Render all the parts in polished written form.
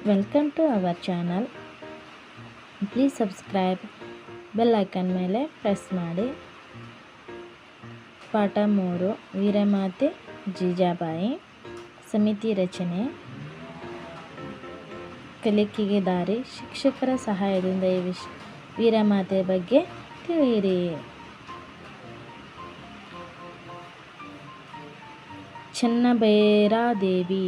Welcome to our channel. Please subscribe, bell icon ಮೇಲೆ press ಮಾಡಿ. ಪಾಠ 3 ವೀರಮಾತೆ ಜೀಜಾಬಾಯಿ. ಸಮಿತಿ ರಚನೆ. ಕಲಿಕೆಗೆ ದಾರಿ. ಶಿಕ್ಷಕರ ಸಹಾಯದಿಂದ ಈ ವೀರಮಾತೆ ಬಗ್ಗೆ ತಿಳಿಯಿರಿ. ಚೆನ್ನಭೈರಾದೇವಿ.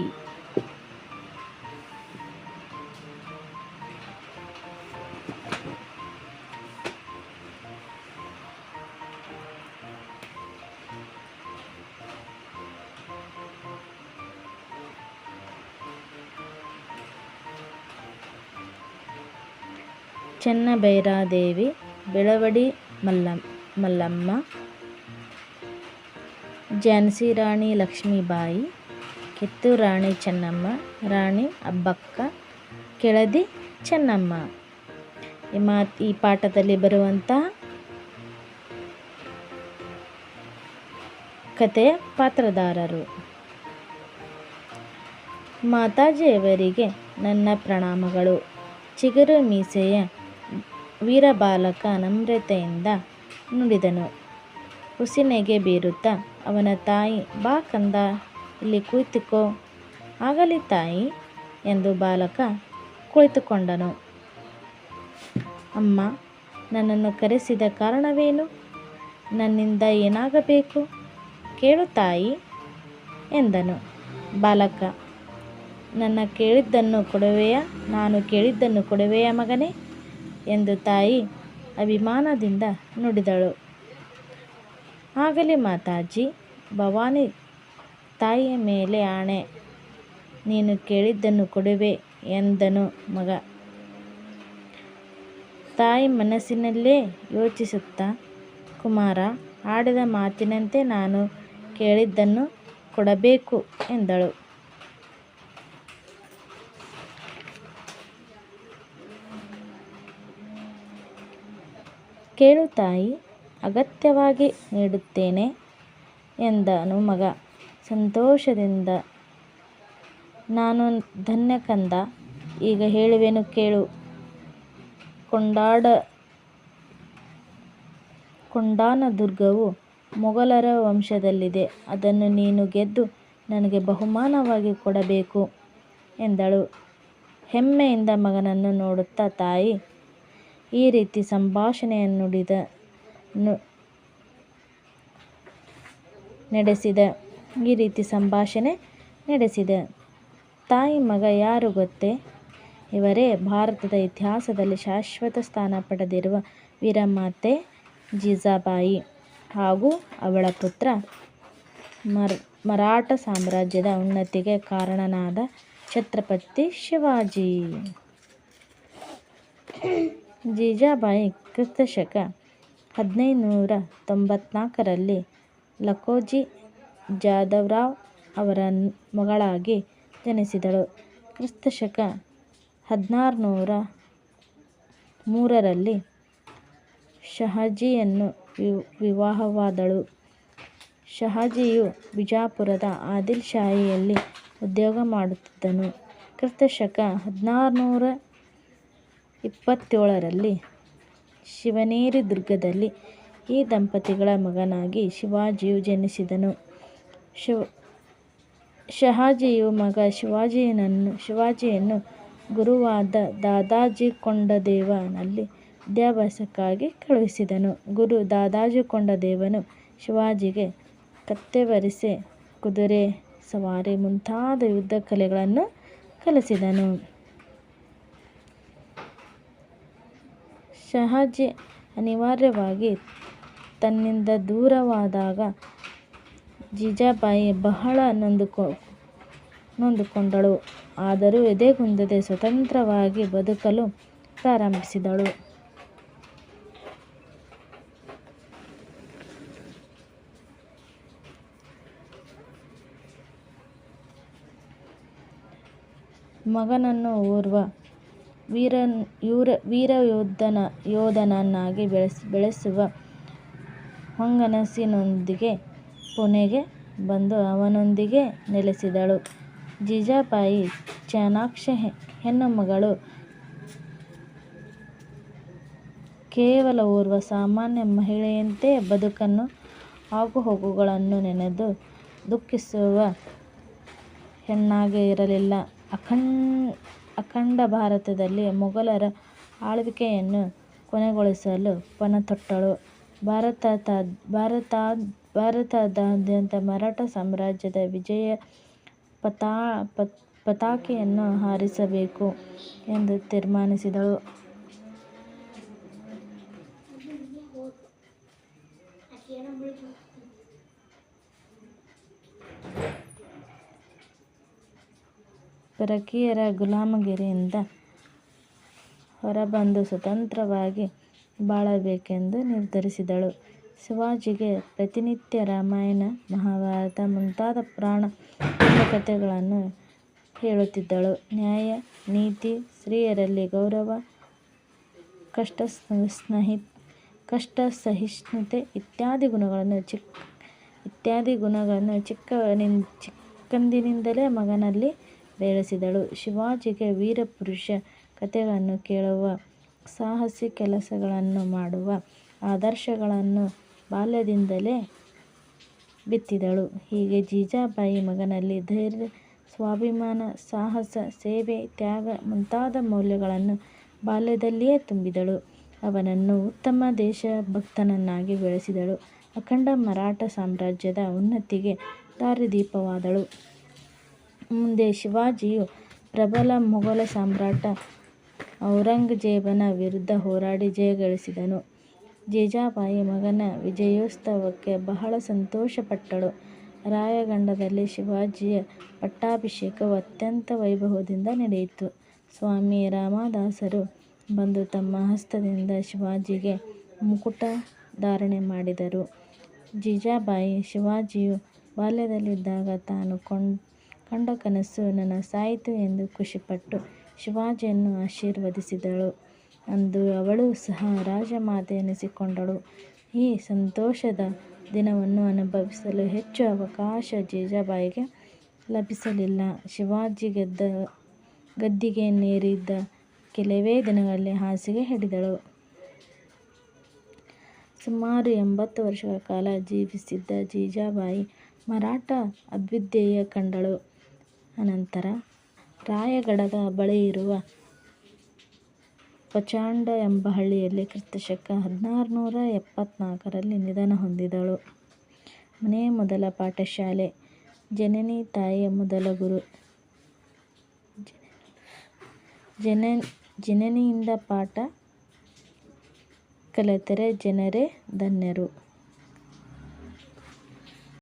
ಚೆನ್ನಭೈರಾದೇವಿ, ಬೆಳವಡಿ ಮಲ್ಲಮ್ಮ, ಝಾನ್ಸಿ ರಾಣಿ ಲಕ್ಷ್ಮೀಬಾಯಿ, ಕಿತ್ತೂರು ರಾಣಿ ಚೆನ್ನಮ್ಮ, ರಾಣಿ ಅಬ್ಬಕ್ಕ, ಕೆಳದಿ ಚೆನ್ನಮ್ಮ. ಈ ಪಾಠದಲ್ಲಿ ಬರುವಂತಹ ಕಥೆಯ ಪಾತ್ರಧಾರರು. ಮಾತಾಜಿಯವರಿಗೆ ನನ್ನ ಪ್ರಣಾಮಗಳು. ಚಿಗುರು ಮೀಸೆಯ ವೀರಬಾಲಕ ನಮ್ರತೆಯಿಂದ ನುಡಿದನು. ಹುಸಿನೆಗೆ ಬೀರುತ್ತಾ ಅವನ ತಾಯಿ, ಬಾ ಕಂದ, ಇಲ್ಲಿ ಕುಳಿತುಕೋ. ಆಗಲಿ ತಾಯಿ ಎಂದು ಬಾಲಕ ಕುಳಿತುಕೊಂಡನು. ಅಮ್ಮ, ನನ್ನನ್ನು ಕರೆಸಿದ ಕಾರಣವೇನು? ನನ್ನಿಂದ ಏನಾಗಬೇಕು? ಕೇಳು ತಾಯಿ ಎಂದನು. ಬಾಲಕ, ನಾನು ಕೇಳಿದ್ದನ್ನು ಕೊಡುವೆಯಾ ಮಗನೇ ಎಂದು ತಾಯಿ ಅಭಿಮಾನದಿಂದ ನುಡಿದಳು. ಆಗಲಿ ಮಾತಾಜಿ, ಭವಾನಿ ತಾಯಿಯ ಮೇಲೆ ಆಣೆ, ನೀನು ಕೇಳಿದ್ದನ್ನು ಕೊಡುವೆ ಎಂದನು ಮಗ. ತಾಯಿ ಮನಸ್ಸಿನಲ್ಲೇ ಯೋಚಿಸುತ್ತಾ, ಕುಮಾರ ಆಡಿದ ಮಾತಿನಂತೆ ನಾನು ಕೇಳಿದ್ದನ್ನು ಕೊಡಬೇಕು ಎಂದಳು. ಕೇಳು ತಾಯಿ, ಅಗತ್ಯವಾಗಿ ನೀಡುತ್ತೇನೆ ಎಂದನು ಮಗ ಸಂತೋಷದಿಂದ. ನಾನು ಧನ್ಯ ಕಂದ, ಈಗ ಹೇಳುವೆನು ಕೇಳು. ಕೊಂಡಾನ ದುರ್ಗವು ಮೊಘಲರ ವಂಶದಲ್ಲಿದೆ. ಅದನ್ನು ನೀನು ಗೆದ್ದು ನನಗೆ ಬಹುಮಾನವಾಗಿ ಕೊಡಬೇಕು ಎಂದಳು. ಹೆಮ್ಮೆಯಿಂದ ಮಗನನ್ನು ನೋಡುತ್ತಾ ತಾಯಿ ಈ ರೀತಿ ಸಂಭಾಷಣೆಯನ್ನು ನಡೆಸಿದ. ತಾಯಿ ಮಗ ಯಾರು ಗೊತ್ತೇ? ಇವರೇ ಭಾರತದ ಇತಿಹಾಸದಲ್ಲಿ ಶಾಶ್ವತ ಸ್ಥಾನ ಪಡೆದಿರುವ ವೀರಮಾತೆ ಜೀಜಾಬಾಯಿ ಹಾಗೂ ಅವಳ ಪುತ್ರ ಮರಾಠ ಸಾಮ್ರಾಜ್ಯದ ಉನ್ನತಿಗೆ ಕಾರಣನಾದ ಛತ್ರಪತಿ ಶಿವಾಜಿ. ಜೀಜಾಬಾಯಿ ಕ್ರಿಸ್ತಶಕ 1594ರಲ್ಲಿ ಲಖೋಜಿ ಜಾಧವರಾವ್ ಅವರ ಮಗಳಾಗಿ ಜನಿಸಿದಳು. ಕ್ರಿಸ್ತಶಕ 1603ರಲ್ಲಿ ಶಹಾಜಿಯನ್ನು ವಿವಾಹವಾದಳು. ಶಹಾಜಿಯು ಬಿಜಾಪುರದ ಆದಿಲ್ ಶಾಹಿಯಲ್ಲಿ ಉದ್ಯೋಗ ಮಾಡುತ್ತಿದ್ದನು. ಕ್ರಿಸ್ತಶಕ 1627ರಲ್ಲಿ ಶಿವನೇರಿ ದುರ್ಗದಲ್ಲಿ ಈ ದಂಪತಿಗಳ ಮಗನಾಗಿ ಶಿವಾಜಿಯು ಜನಿಸಿದನು. ಶಹಾಜಿಯು ಮಗ ಶಿವಾಜಿಯನ್ನು ಗುರುವಾದ ದಾದಾಜಿ ಕೊಂಡದೇವನಲ್ಲಿ ವಿದ್ಯಾಭ್ಯಾಸಕ್ಕಾಗಿ ಕಳುಹಿಸಿದನು. ಗುರು ದಾದಾಜಿ ಕೊಂಡದೇವನು ಶಿವಾಜಿಗೆ ಕತ್ತೆವರಿಸೆ, ಕುದುರೆ ಸವಾರಿ ಮುಂತಾದ ಯುದ್ಧ ಕಲೆಗಳನ್ನು ಕಲಿಸಿದನು. ಶಹಾಜಿ ಅನಿವಾರ್ಯವಾಗಿ ತನ್ನಿಂದ ದೂರವಾದಾಗ ಜೀಜಾಬಾಯಿ ಬಹಳ ನೊಂದುಕೊಂಡಳು. ಆದರೂ ಎದೆಗುಂದದೆ ಸ್ವತಂತ್ರವಾಗಿ ಬದುಕಲು ಪ್ರಾರಂಭಿಸಿದಳು. ಮಗನನ್ನು ಓರ್ವ ವೀರಯೋಧನನ್ನಾಗಿ ಬೆಳೆಸುವ ಹೊಂಗನಸಿನೊಂದಿಗೆ ಪುಣೆಗೆ ಬಂದು ಅವನೊಂದಿಗೆ ನೆಲೆಸಿದಳು. ಜೀಜಾಬಾಯಿ ಚಾಣಾಕ್ಷ ಹೆಣ್ಣು ಮಗಳು. ಕೇವಲ ಓರ್ವ ಸಾಮಾನ್ಯ ಮಹಿಳೆಯಂತೆ ಬದುಕನ್ನು ಆಗುಹೋಗುಗಳನ್ನು ನೆನೆದು ದುಃಖಿಸುವ ಹೆಣ್ಣಾಗಿ ಇರಲಿಲ್ಲ. ಅಖಂಡ ಭಾರತದಲ್ಲಿ ಮೊಘಲರ ಆಳ್ವಿಕೆಯನ್ನು ಕೊನೆಗೊಳಿಸಲು ಪಣತೊಟ್ಟಳು. ಭಾರತದಾದ್ಯಂತ ಮರಾಠ ಸಾಮ್ರಾಜ್ಯದ ವಿಜಯ ಪತಾಕೆಯನ್ನು ಹಾರಿಸಬೇಕು ಎಂದು ತೀರ್ಮಾನಿಸಿದಳು. ಪರಕೀಯರ ಗುಲಾಮಗಿರಿಯಿಂದ ಹೊರಬಂದು ಸ್ವತಂತ್ರವಾಗಿ ಬಾಳಬೇಕೆಂದು ನಿರ್ಧರಿಸಿದಳು. ಶಿವಾಜಿಗೆ ಪ್ರತಿನಿತ್ಯ ರಾಮಾಯಣ, ಮಹಾಭಾರತ ಮುಂತಾದ ಪುರಾಣ ಕಥೆಗಳನ್ನು ಹೇಳುತ್ತಿದ್ದಳು. ನ್ಯಾಯ, ನೀತಿ, ಸ್ತ್ರೀಯರಲ್ಲಿ ಗೌರವ, ಕಷ್ಟಸಹಿಷ್ಣುತೆ ಇತ್ಯಾದಿ ಗುಣಗಳನ್ನು ಚಿಕ್ಕಂದಿನಿಂದಲೇ ಮಗನಲ್ಲಿ ಬೆಳೆಸಿದಳು. ಶಿವಾಜಿಗೆ ವೀರಪುರುಷ ಕಥೆಗಳನ್ನು ಕೇಳುವ, ಸಾಹಸಿ ಕೆಲಸಗಳನ್ನು ಮಾಡುವ ಆದರ್ಶಗಳನ್ನು ಬಾಲ್ಯದಿಂದಲೇ ಬಿತ್ತಿದಳು. ಹೀಗೆ ಜೀಜಾಬಾಯಿ ಮಗನಲ್ಲಿ ಧೈರ್ಯ, ಸ್ವಾಭಿಮಾನ, ಸಾಹಸ, ಸೇವೆ, ತ್ಯಾಗ ಮುಂತಾದ ಮೌಲ್ಯಗಳನ್ನು ಬಾಲ್ಯದಲ್ಲಿಯೇ ತುಂಬಿದಳು. ಅವನನ್ನು ಉತ್ತಮ ದೇಶಭಕ್ತನನ್ನಾಗಿ ಬೆಳೆಸಿದಳು. ಅಖಂಡ ಮರಾಠ ಸಾಮ್ರಾಜ್ಯದ ಉನ್ನತಿಗೆ ದಾರಿದೀಪವಾದಳು. ಮುಂದೆ ಶಿವಾಜಿಯು ಪ್ರಬಲ ಮೊಘಲ ಸಾಮ್ರಾಟ ಔರಂಗಜೇಬನ ವಿರುದ್ಧ ಹೋರಾಡಿ ಜಯಗಳಿಸಿದನು. ಜೀಜಾಬಾಯಿ ಮಗನ ವಿಜಯೋತ್ಸವಕ್ಕೆ ಬಹಳ ಸಂತೋಷಪಟ್ಟಳು. ರಾಯಗಢದಲ್ಲಿ ಶಿವಾಜಿಯ ಪಟ್ಟಾಭಿಷೇಕವು ಅತ್ಯಂತ ವೈಭವದಿಂದ ನಡೆಯಿತು. ಸ್ವಾಮಿ ರಾಮದಾಸರು ಬಂದು ತಮ್ಮ ಹಸ್ತದಿಂದ ಶಿವಾಜಿಗೆ ಮುಕುಟ ಧಾರಣೆ ಮಾಡಿದರು. ಜೀಜಾಬಾಯಿ ಶಿವಾಜಿಯು ಬಾಲ್ಯದಲ್ಲಿದ್ದಾಗ ತಾನು ಕಂಡ ಕನಸು ನನಸಾಯಿತು ಎಂದು ಖುಷಿಪಟ್ಟು ಶಿವಾಜಿಯನ್ನು ಆಶೀರ್ವದಿಸಿದಳು. ಅಂದು ಅವಳೂ ಸಹ ರಾಜಮಾತೆ ಎನಿಸಿಕೊಂಡಳು. ಈ ಸಂತೋಷದ ದಿನವನ್ನು ಅನುಭವಿಸಲು ಹೆಚ್ಚು ಅವಕಾಶ ಜೀಜಾಬಾಯಿಗೆ ಲಭಿಸಲಿಲ್ಲ. ಶಿವಾಜಿ ಗದ್ದಿಗೆಯನ್ನೇರಿದ ಕೆಲವೇ ದಿನಗಳಲ್ಲಿ ಹಾಸಿಗೆ ಹಿಡಿದಳು. ಸುಮಾರು 80 ವರ್ಷಗಳ ಕಾಲ ಜೀವಿಸಿದ್ದ ಜೀಜಾಬಾಯಿ ಮರಾಠ ಅಭ್ಯುದಯ ಕಂಡಳು. ಅನಂತರ ರಾಯಗಢದ ಬಳಿಯಿರುವ ಪಚಾಂಡ ಎಂಬ ಹಳ್ಳಿಯಲ್ಲಿ ಕ್ರಿಸ್ತಶಕ 1674ರಲ್ಲಿ ನಿಧನ ಹೊಂದಿದಳು. ಮನೆಯೇ ಮೊದಲ ಪಾಠಶಾಲೆ, ಜನನಿ ತಾಯಿಯೇ ಮೊದಲ ಗುರು. ಜನನಿಯಿಂದ ಪಾಠ ಕಲಿತರೆ ಜನರೇ ಧನ್ಯರು.